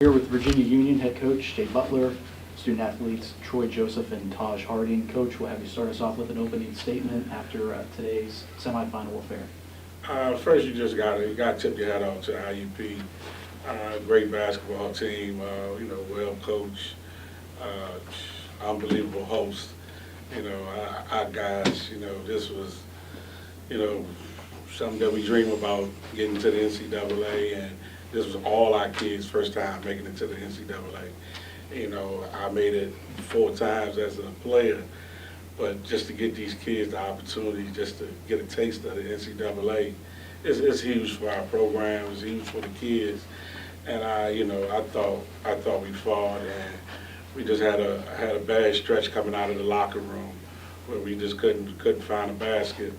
Here with Virginia Union head coach Jay Butler, student athletes Troy Joseph and Taj Harding. Coach, we'll have you start us off with an opening statement after today's semifinal affair. First, you just got to tip your hat off to the IUP. Great basketball team, well coached, unbelievable host. Our guys, this was, something that we dream about, getting to the NCAA, and this was all our kids' first time making it to the NCAA. I made it 4 times as a player, but just to get these kids the opportunity just to get a taste of the NCAA, it's huge for our program, it's huge for the kids. And I thought we fought, and we just had a bad stretch coming out of the locker room where we just couldn't find a basket.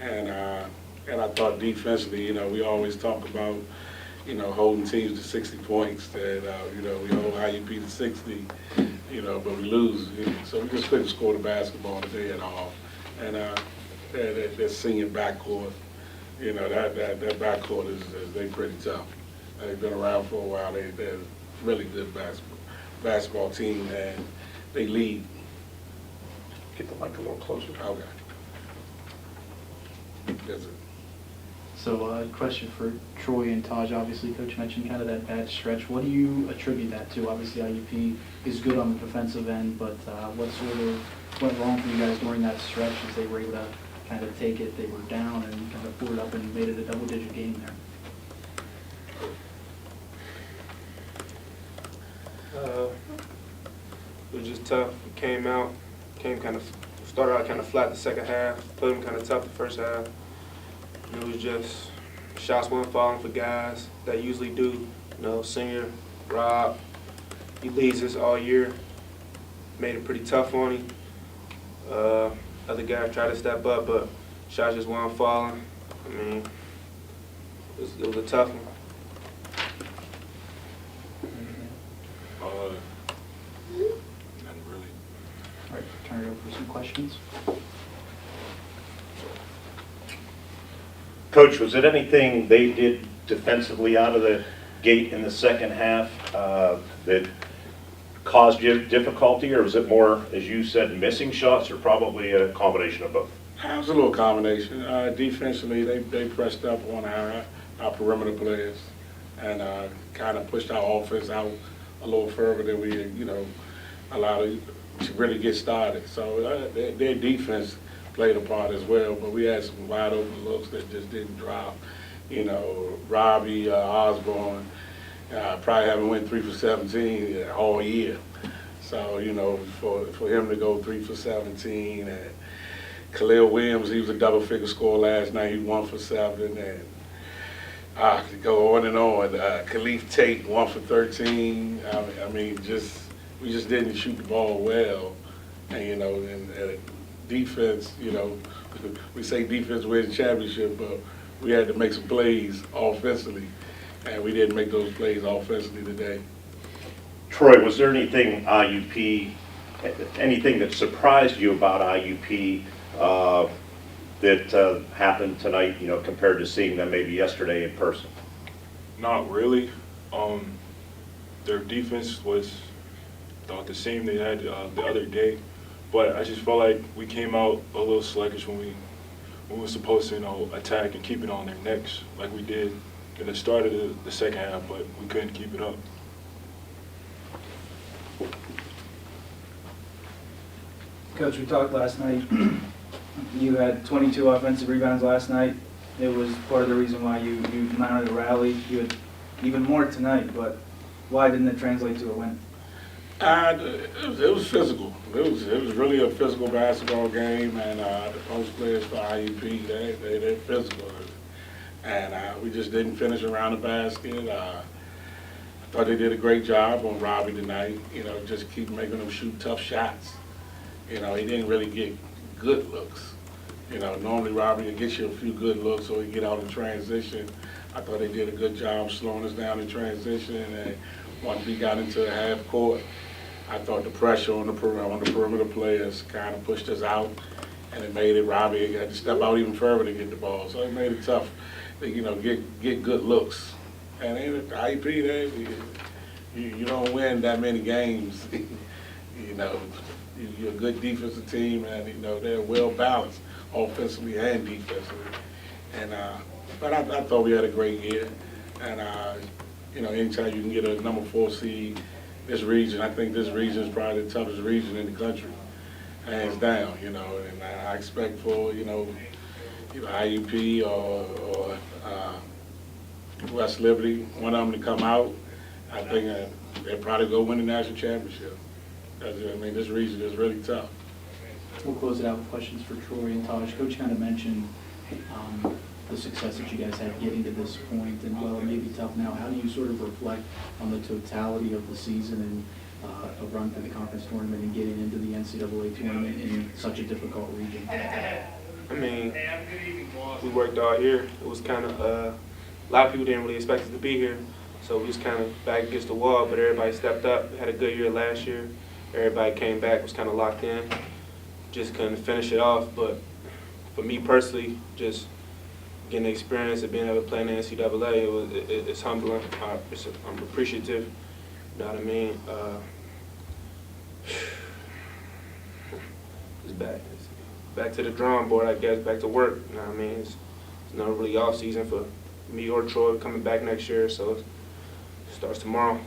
And I thought defensively, we always talk about, holding teams to 60 points, that, we hold IUP to 60, but we lose. So we just couldn't score the basketball today at all. And that senior backcourt, that backcourt they pretty tough. They've been around for a while. They're a really good basketball team, and they lead. Get the mic a little closer. Okay. That's it. So question for Troy and Taj. Obviously, Coach mentioned kind of that bad stretch. What do you attribute that to? Obviously, IUP is good on the defensive end, but what sort of went wrong for you guys during that stretch as they were able to kind of take it? They were down and kind of pulled it up and made it a double-digit game there. It was just tough. We started out kind of flat the second half, played them kind of tough the first half. And it was just shots weren't falling for guys that usually do. Senior Rob, he leads us all year. Made it pretty tough on him. Other guys tried to step up, but shots just weren't falling. I mean, it was a tough one. Nothing really. All right, turn it over for some questions. Coach, was it anything they did defensively out of the gate in the second half that caused you difficulty, or was it more, as you said, missing shots, or probably a combination of both? It was a little combination. Defensively, they pressed up on our perimeter players and kind of pushed our offense out a little further than we, allowed it to really get started. So their defense played a part as well, but we had some wide open looks that just didn't drop. Robbie Osborne probably haven't went 3 for 17 all year. So, for him to go 3 for 17, and Khalil Williams, he was a double-figure scorer last night. He 1 for 7, and to go on and on. Khalif Tate 1 for 13. We just didn't shoot the ball well, and defense, we say defense wins the championship, but we had to make some plays offensively, and we didn't make those plays offensively today. Troy, was there anything that surprised you about IUP that happened tonight, compared to seeing them maybe yesterday in person? Not really. Their defense was the same they had the other day, but I just felt like we came out a little sluggish when we were supposed to, attack and keep it on their necks like we did in the start of the second half, but we couldn't keep it up. Coach, we talked last night. You had 22 offensive rebounds last night. It was part of the reason why you mounted a rally. You had even more tonight, but why didn't it translate to a win? It was physical. It was really a physical basketball game, and the post players for IUP, they're physical, and we just didn't finish around the basket. I thought they did a great job on Robbie tonight. Just keep making them shoot tough shots. He didn't really get good looks. Normally Robbie will get you a few good looks so he can get out in transition. I thought they did a good job slowing us down in transition, and once we got into the half court, I thought the pressure on the perimeter players kind of pushed us out, and it made it Robbie had to step out even further to get the ball. So it made it tough to, get good looks. And IUP, you don't win that many games. You know, you're a good defensive team, and you know they're well balanced offensively and defensively. And but I thought we had a great year, and you know, anytime you can get a number 4 seed, this region, I think this region is probably the toughest region in the country, hands down. You know, and I expect for you know IUP or West Liberty, one of them to come out. I think they'll probably go win the national championship. I mean, this region is really tough. We'll close it out with questions for Troy and Taj. Coach kind of mentioned the success that you guys had getting to this point, and while it may be tough now, how do you sort of reflect on the totality of the season and a run through the conference tournament and getting into the NCAA tournament in such a difficult region? I mean, we worked all year. It was kind of, a lot of people didn't really expect us to be here, so we was kind of back against the wall, but everybody stepped up. We had a good year last year. Everybody came back, was kind of locked in. Just couldn't finish it off, but for me personally, just getting the experience of being able to play in the NCAA, it's humbling. I'm appreciative, you know what I mean? It's back to the drawing board, I guess, back to work, you know what I mean? It's not really off season for me or Troy coming back next year, so it starts tomorrow.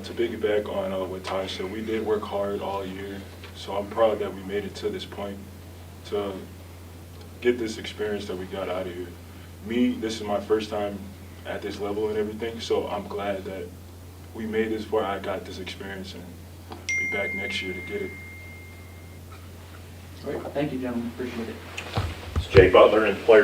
To piggyback on what Taj said, we did work hard all year, so I'm proud that we made it to this point to get this experience that we got out of here. Me, this is my first time at this level and everything, so I'm glad that we made this far. I got this experience and be back next year to get it. All right, thank you, gentlemen, appreciate it. It's Jay Butler and player